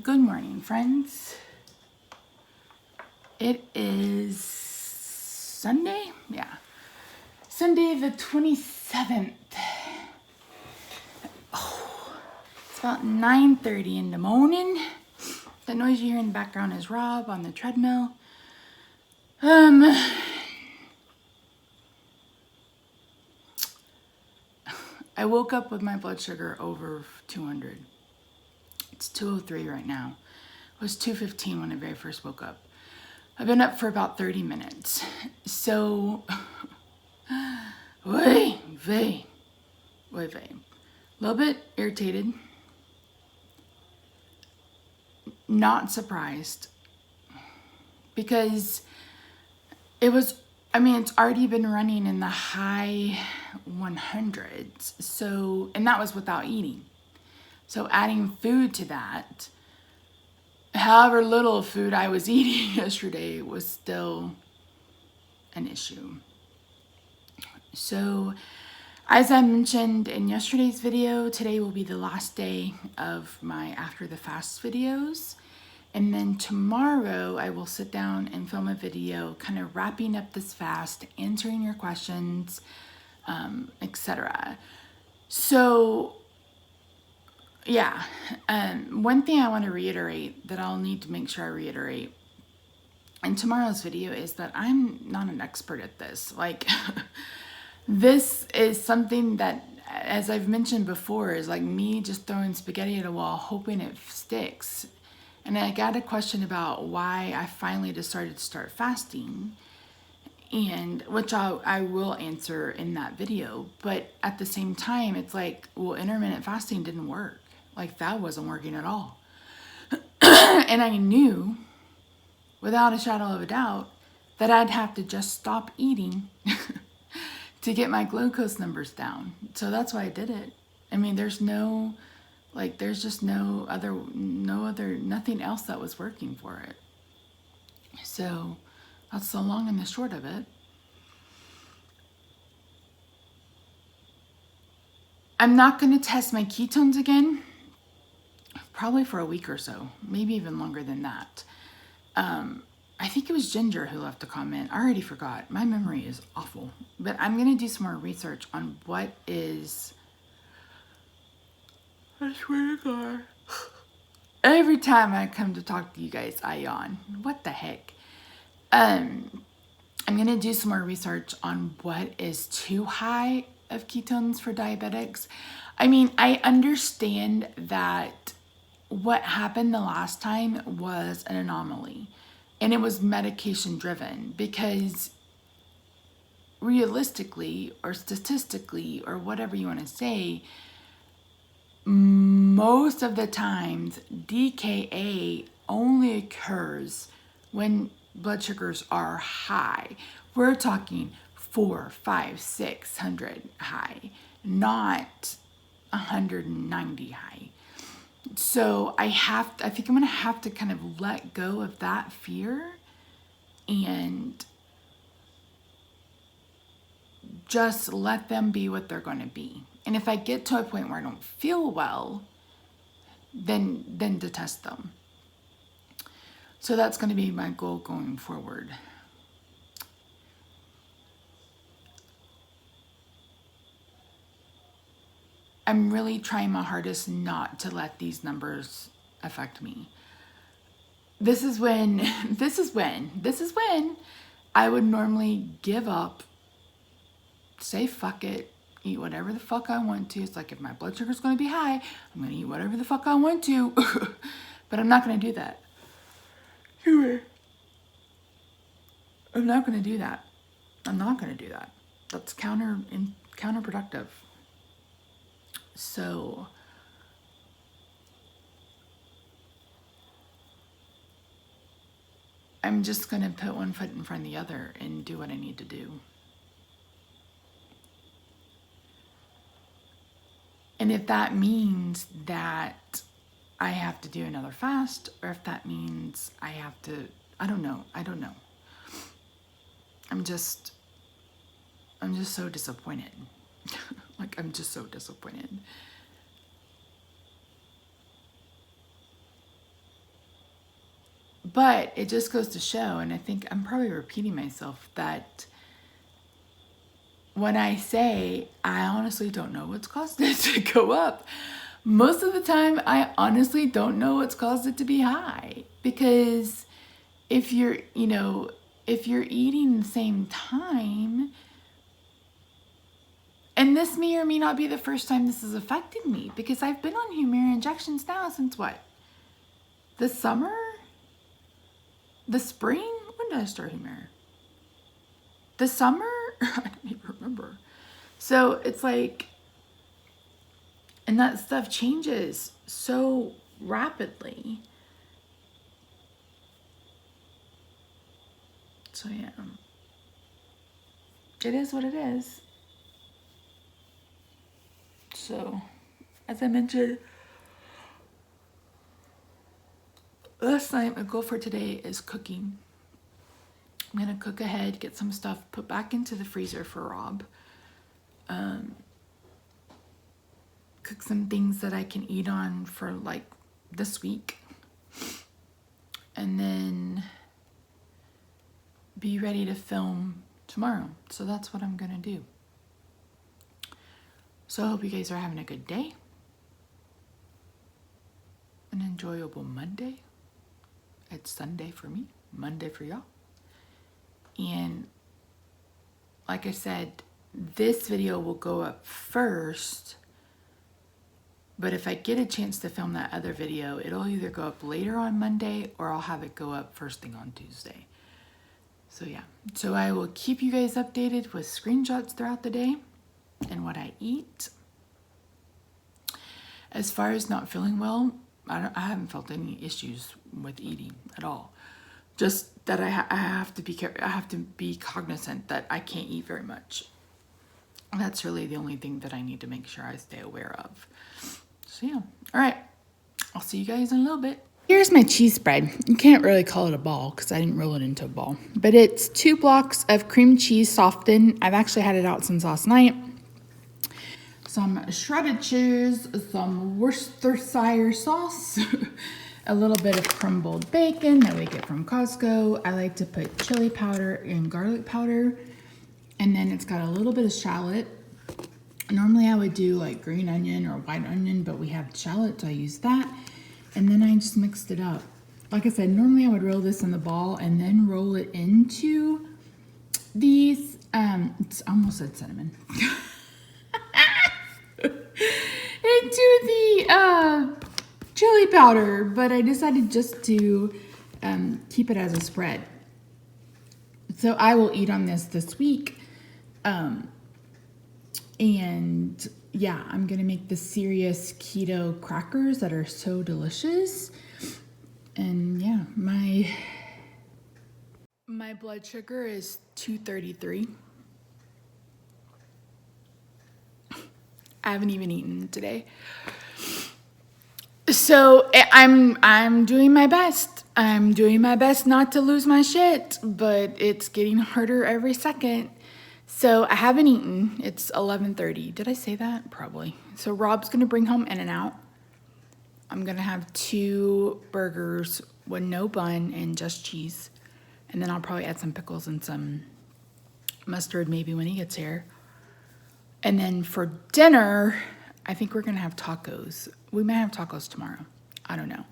Good morning, friends. It is Sunday? Yeah. Sunday the 27th. Oh, it's about 9:30 in the morning. The noise you hear in the background is Rob on the treadmill. I woke up with my blood sugar over 200. It's 203 right now. It was 215 when I very first woke up. I've been up for about 30 minutes. So, a little bit irritated. Not surprised. Because it's already been running in the high 100s. So, and that was without eating. So adding food to that, however little food I was eating yesterday was still an issue. So as I mentioned in yesterday's video, today will be the last day of my after the fast videos. And then tomorrow I will sit down and film a video kind of wrapping up this fast, answering your questions, etc. So yeah, one thing I want to reiterate that I'll need to make sure I reiterate in tomorrow's video is that I'm not an expert at this. Like, this is something that, as I've mentioned before, is like me just throwing spaghetti at a wall, hoping it sticks. And I got a question about why I finally decided to start fasting, and which I will answer in that video. But at the same time, it's like, well, intermittent fasting didn't work. Like, that wasn't working at all. And I knew, without a shadow of a doubt, that I'd have to just stop eating to get my glucose numbers down. So that's why I did it. I mean, there's just nothing else that was working for it. So that's the long and the short of it. I'm not going to test my ketones again, probably for a week or so, maybe even longer than that. I think it was Ginger who left a comment. I already forgot. My memory is awful. But I'm going to do some more research on what is... I swear to God. Every time I come to talk to you guys, I yawn. What the heck? I'm going to do some more research on what is too high of ketones for diabetics. I mean, I understand that what happened the last time was an anomaly, and it was medication driven, because realistically or statistically or whatever you want to say, most of the times DKA only occurs when blood sugars are high. We're talking 400, 500, 600 high, not 190 high. So I think I'm going to have to kind of let go of that fear and just let them be what they're going to be. And if I get to a point where I don't feel well, then to test them. So that's going to be my goal going forward. I'm really trying my hardest not to let these numbers affect me. This is when I would normally give up, say fuck it, eat whatever the fuck I want to. It's like, if my blood sugar is going to be high, I'm going to eat whatever the fuck I want to. But I'm not going to do that. I'm not going to do that. That's counterproductive. So I'm just going to put one foot in front of the other and do what I need to do. And if that means that I have to do another fast, or if that means I have to, I don't know. I'm just so disappointed. Like, I'm just so disappointed. But it just goes to show, and I think I'm probably repeating myself, that when I say I honestly don't know what's caused it to go up, most of the time I honestly don't know what's caused it to be high. Because if you're, if you're eating the same time, and this may or may not be the first time this has affected me, because I've been on Humira injections now since what? The summer? The spring? When did I start Humira? The summer? I don't even remember. So it's like, and that stuff changes so rapidly. So yeah, it is what it is. So, as I mentioned last night, my goal for today is cooking. I'm gonna cook ahead, get some stuff put back into the freezer for Rob. Cook some things that I can eat on for like this week. And then be ready to film tomorrow. So that's what I'm gonna do. So I hope you guys are having a good day. An enjoyable Monday. It's Sunday for me, Monday for y'all. And like I said, this video will go up first, but if I get a chance to film that other video, it'll either go up later on Monday or I'll have it go up first thing on Tuesday. So yeah, so I will keep you guys updated with screenshots throughout the day and what I eat. As far as not feeling well, I haven't felt any issues with eating at all. Just that I have to be cognizant that I can't eat very much. That's really the only thing that I need to make sure I stay aware of. So yeah, all right. I'll see you guys in a little bit. Here's my cheese spread. You can't really call it a ball because I didn't roll it into a ball. But it's 2 blocks of cream cheese softened. I've actually had it out since last night. Some shredded cheese, some Worcestershire sauce, a little bit of crumbled bacon that we get from Costco. I like to put chili powder and garlic powder. And then it's got a little bit of shallot. Normally I would do like green onion or white onion, but we have shallot, so I use that. And then I just mixed it up. Like I said, normally I would roll this in the ball and then roll it into these, it's almost said cinnamon. Into the chili powder, but I decided just to keep it as a spread. So I will eat on this week. And yeah, I'm gonna make the serious keto crackers that are so delicious. And yeah, my blood sugar is 233. I haven't even eaten today. So I'm doing my best. I'm doing my best not to lose my shit, but it's getting harder every second. So I haven't eaten. It's 11:30. Did I say that? Probably. So Rob's gonna bring home In-N-Out. I'm gonna have 2 burgers with no bun and just cheese. And then I'll probably add some pickles and some mustard maybe when he gets here. And then for dinner, I think we're gonna have tacos. We might have tacos tomorrow. I don't know.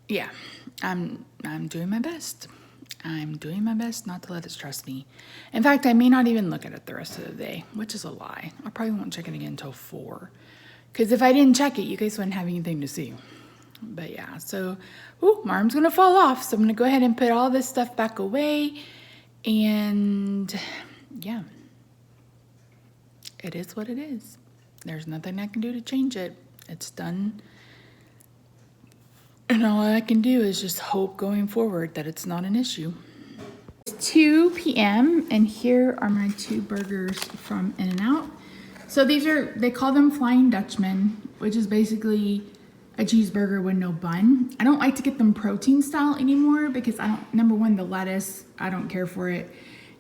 Yeah, I'm doing my best. I'm doing my best not to let it stress me. In fact, I may not even look at it the rest of the day, which is a lie. I probably won't check it again until 4. Because if I didn't check it, you guys wouldn't have anything to see. But yeah, so, my arm's gonna fall off. So I'm gonna go ahead and put all this stuff back away. And yeah, it is what it is. There's nothing I can do to change it. It's done. And all I can do is just hope going forward that it's not an issue. It's 2 p.m. and here are my 2 burgers from In-N-Out. So they call them Flying Dutchman, which is basically a cheeseburger with no bun. I don't like to get them protein style anymore because number one, the lettuce, I don't care for it.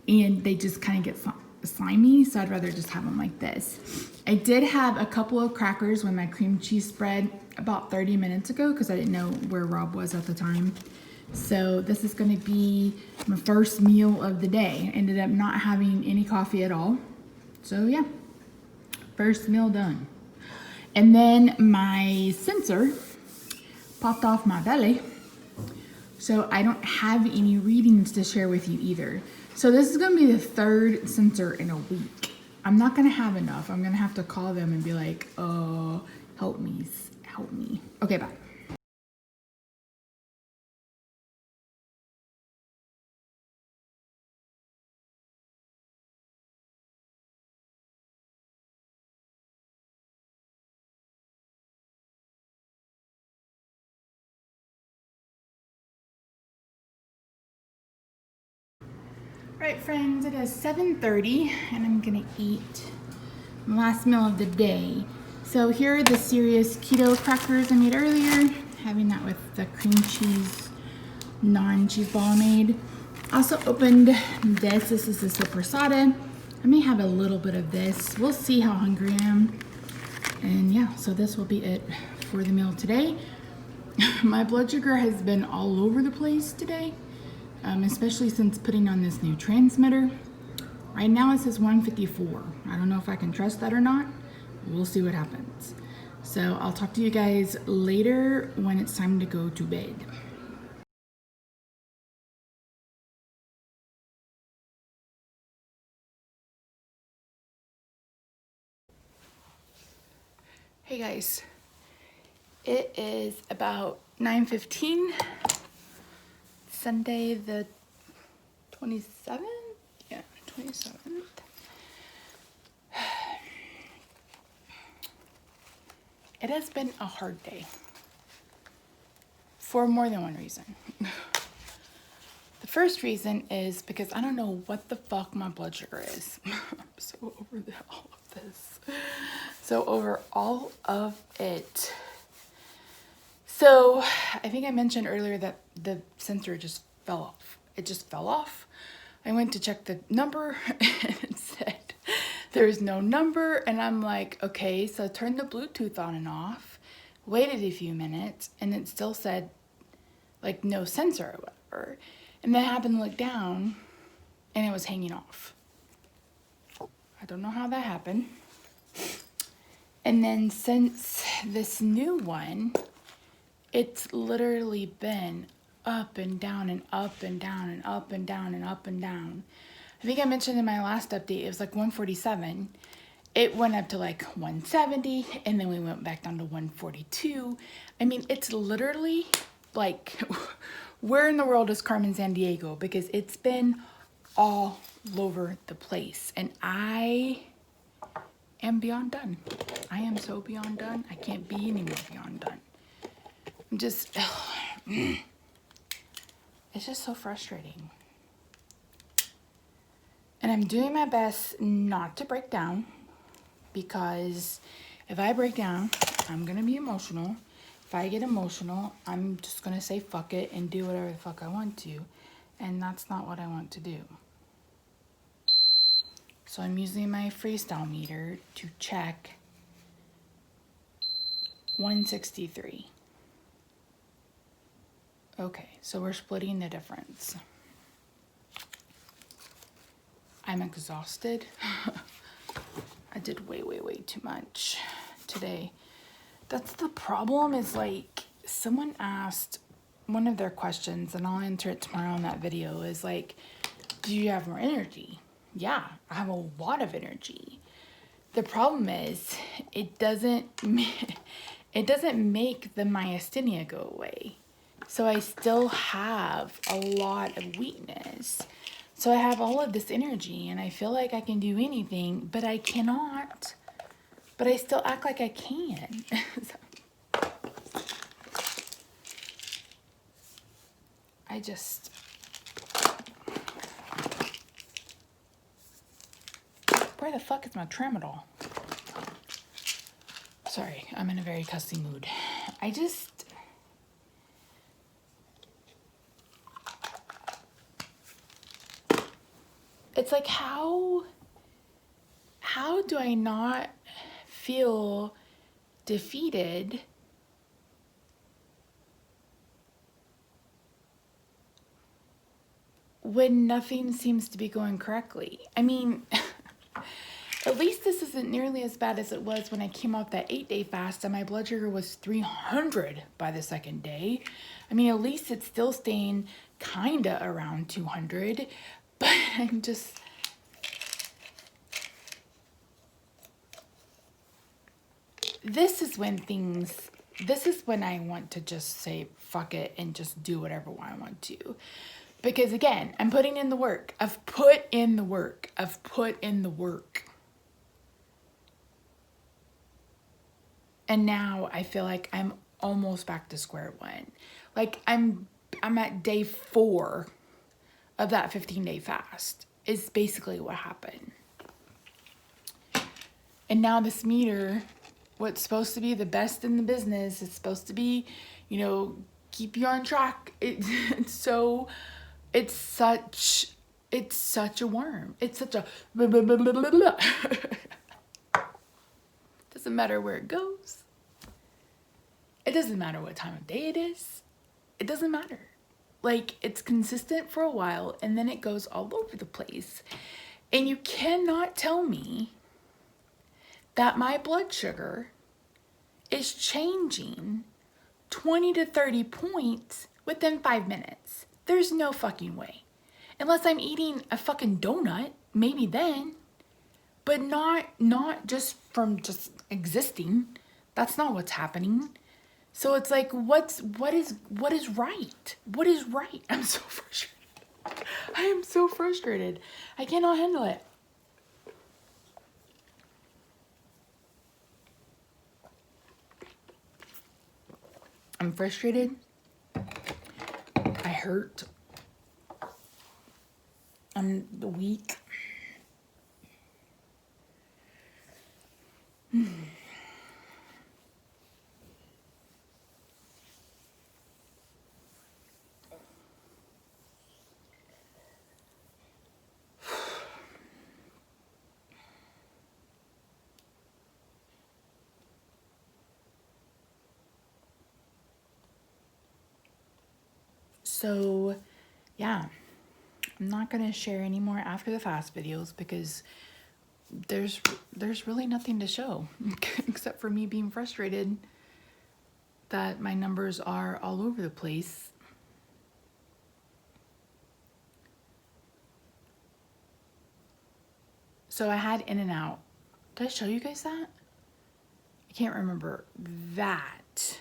And they just kind of get slimy, so I'd rather just have them like this. I did have a couple of crackers with my cream cheese spread about 30 minutes ago because I didn't know where Rob was at the time. So this is going to be my first meal of the day. I ended up not having any coffee at all. So yeah, first meal done. And then my sensor popped off my belly. So I don't have any readings to share with you either. So this is gonna be the third sensor in a week. I'm not gonna have enough. I'm gonna have to call them and be like, oh, help me, help me. Okay, bye. Right, friends, it is 7:30 and I'm gonna eat the last meal of the day. So here are the serious keto crackers I made earlier, having that with the cream cheese, non-cheese ball I made. Also opened this. This is the sopressata. I may have a little bit of this. We'll see how hungry I am. And yeah, so this will be it for the meal today. My blood sugar has been all over the place today, especially since putting on this new transmitter. Right now it says 154. I don't know if I can trust that or not. We'll see what happens. So I'll talk to you guys later when it's time to go to bed. Hey guys, it is about 9:15, Sunday the 27th? Yeah, 27th. It has been a hard day for more than one reason. The first reason is because I don't know what the fuck my blood sugar is. I'm so over all of this. So over all of it. So I think I mentioned earlier that the sensor just fell off. It just fell off. I went to check the number and it said there's no number. And I'm like, okay, so I turned the Bluetooth on and off, waited a few minutes, and it still said like no sensor or whatever. And then I happened to look down and it was hanging off. I don't know how that happened. And then since this new one, it's literally been up and down and up and down and up and down and up and down. I think I mentioned in my last update, it was like 147. It went up to like 170 and then we went back down to 142. I mean, it's literally like, where in the world is Carmen Sandiego? Because it's been all over the place and I am beyond done. I am so beyond done. I can't be any more beyond done. I'm just, it's just so frustrating. And I'm doing my best not to break down because if I break down, I'm gonna be emotional. If I get emotional, I'm just gonna say fuck it and do whatever the fuck I want to. And that's not what I want to do. So I'm using my freestyle meter to check 163. Okay, so we're splitting the difference. I'm exhausted. I did way too much today. That's the problem, is like someone asked one of their questions and I'll answer it tomorrow in that video, is like, do you have more energy? Yeah, I have a lot of energy. The problem is it doesn't make the myasthenia go away. So I still have a lot of weakness. So I have all of this energy and I feel like I can do anything, but I cannot. But I still act like I can. I just... Where the fuck is my tramadol? Sorry, I'm in a very cussy mood. It's like, how how do I not feel defeated when nothing seems to be going correctly? I mean, at least this isn't nearly as bad as it was when I came off that 8-day fast and my blood sugar was 300 by the second day. I mean, at least it's still staying kinda around 200, but I'm just... This is when I want to just say fuck it and just do whatever I want to. Because again, I'm putting in the work. I've put in the work. And now I feel like I'm almost back to square one. Like I'm at day 4 of that 15-day fast is basically what happened. And now this meter, what's supposed to be the best in the business, it's supposed to be, you know, keep you on track. It's such a worm. It's such a doesn't matter where it goes. It doesn't matter what time of day it is. It doesn't matter. Like, it's consistent for a while and then it goes all over the place. And you cannot tell me that my blood sugar is changing 20 to 30 points within 5 minutes. There's no fucking way. Unless I'm eating a fucking donut, maybe then. But not just from just existing. That's not what's happening. So it's like, what is right? What is right? I'm so frustrated. I am so frustrated. I cannot handle it. I'm frustrated. I hurt. I'm weak. So, yeah, I'm not going to share any more after the fast videos because there's really nothing to show except for me being frustrated that my numbers are all over the place. So I had In-N-Out. Did I show you guys that? I can't remember. That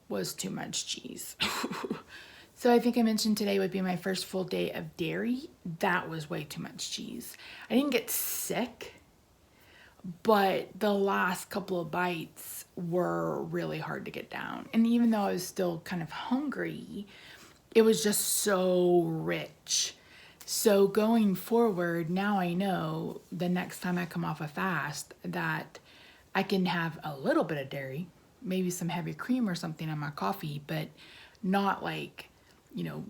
was too much cheese. So I think I mentioned today would be my first full day of dairy. That was way too much cheese. I didn't get sick, but the last couple of bites were really hard to get down. And even though I was still kind of hungry, it was just so rich. So going forward, now I know the next time I come off a fast that I can have a little bit of dairy, maybe some heavy cream or something in my coffee, but not like, you know,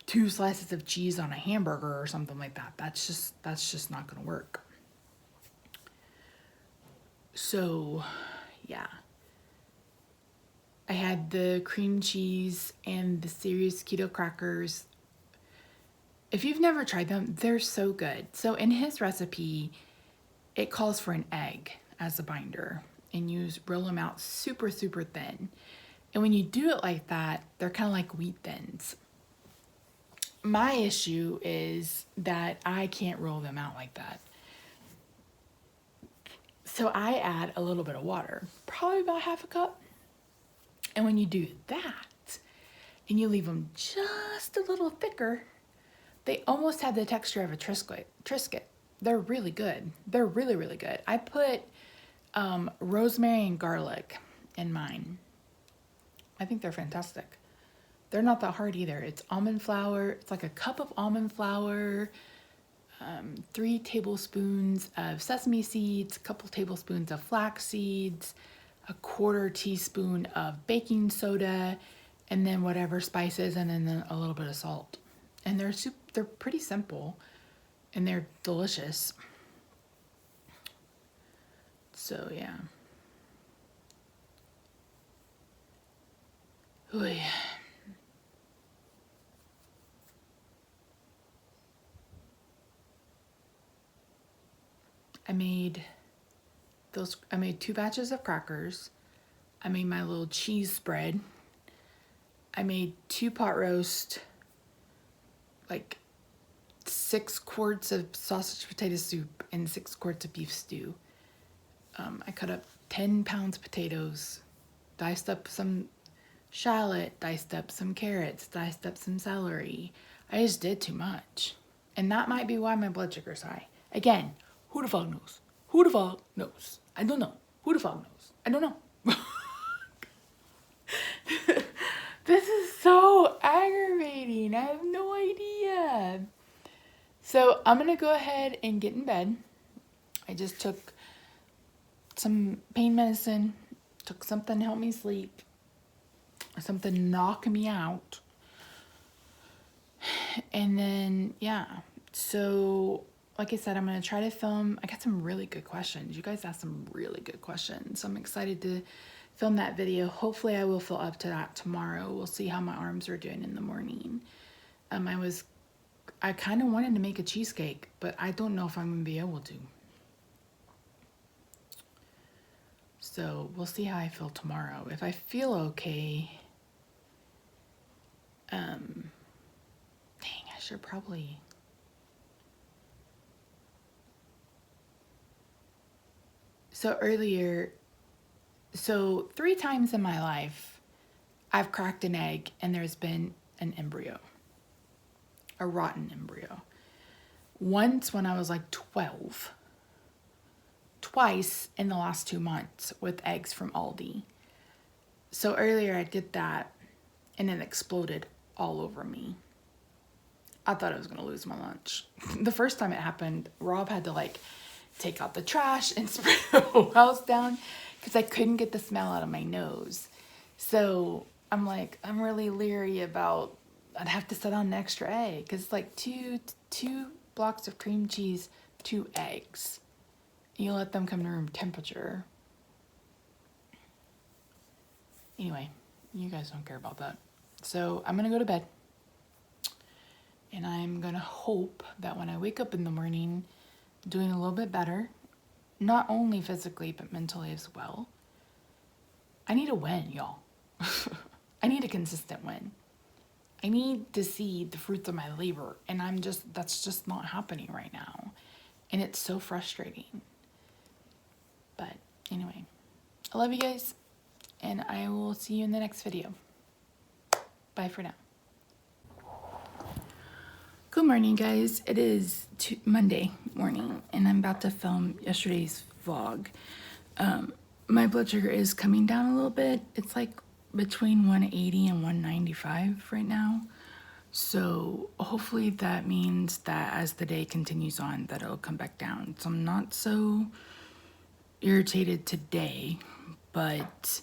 2 slices of cheese on a hamburger or something like that. That's just not gonna work. So, yeah. I had the cream cheese and the Serious Keto crackers. If you've never tried them, they're so good. So in his recipe, it calls for an egg as a binder, and you roll them out super, super thin. And when you do it like that, they're kind of like wheat thins. My issue is that I can't roll them out like that. So I add a little bit of water, probably about half a cup. And when you do that, and you leave them just a little thicker, they almost have the texture of a Triscuit. They're really good. They're really, really good. I put rosemary and garlic in mine. I think they're fantastic. They're not that hard either. It's almond flour. It's like a cup of almond flour, 3 tablespoons of sesame seeds, a couple tablespoons of flax seeds, a 1/4 teaspoon of baking soda, and then whatever spices, and then a little bit of salt. And they're pretty simple, and they're delicious. So yeah. Oy. I made 2 batches of crackers. I made my little cheese spread. I made 2 pot roast, like 6 quarts of sausage potato soup and 6 quarts of beef stew. I cut up 10 pounds of potatoes, diced up some shallot, diced up some carrots, diced up some celery. I just did too much. And that might be why my blood sugar's high. Again, who the fuck knows? Who the fuck knows? I don't know. Who the fuck knows? I don't know. This is so aggravating. I have no idea. So I'm going to go ahead and get in bed. I just took some pain medicine, took something to help me sleep, something to knock me out. And then, yeah. So, like I said, I'm going to try to film. I got some really good questions. You guys asked some really good questions. So I'm excited to film that video. Hopefully I will feel up to that tomorrow. We'll see how my arms are doing in the morning. I kind of wanted to make a cheesecake, but I don't know if I'm going to be able to. So we'll see how I feel tomorrow. If I feel okay, dang, I should probably... So earlier, 3 times in my life, I've cracked an egg and there's been an embryo, a rotten embryo. Once when I was like 12, twice in the last 2 months with eggs from Aldi. So earlier I did that and it exploded all over me. I thought I was gonna lose my lunch. The first time it happened, Rob had to like take out the trash and spray the whole house down because I couldn't get the smell out of my nose. So I'm like, I'm really leery about, I'd have to set on an extra egg because it's like two blocks of cream cheese, 2 eggs. You let them come to room temperature. Anyway, you guys don't care about that. So I'm gonna go to bed. And I'm gonna hope that when I wake up in the morning, doing a little bit better, not only physically, but mentally as well. I need a win, y'all. I need a consistent win. I need to see the fruits of my labor, and that's just not happening right now. And it's so frustrating. But anyway, I love you guys, and I will see you in the next video. Bye for now. Good morning, guys. It is Monday morning, and I'm about to film yesterday's vlog. My blood sugar is coming down a little bit. It's like between 180 and 195 right now. So hopefully that means that as the day continues on, that it'll come back down. So I'm not so irritated today, but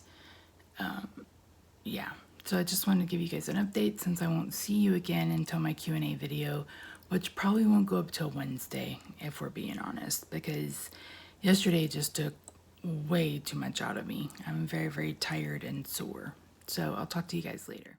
yeah. So I just wanted to give you guys an update since I won't see you again until my Q&A video, which probably won't go up till Wednesday, if we're being honest, because yesterday just took way too much out of me. I'm very, very tired and sore. So I'll talk to you guys later.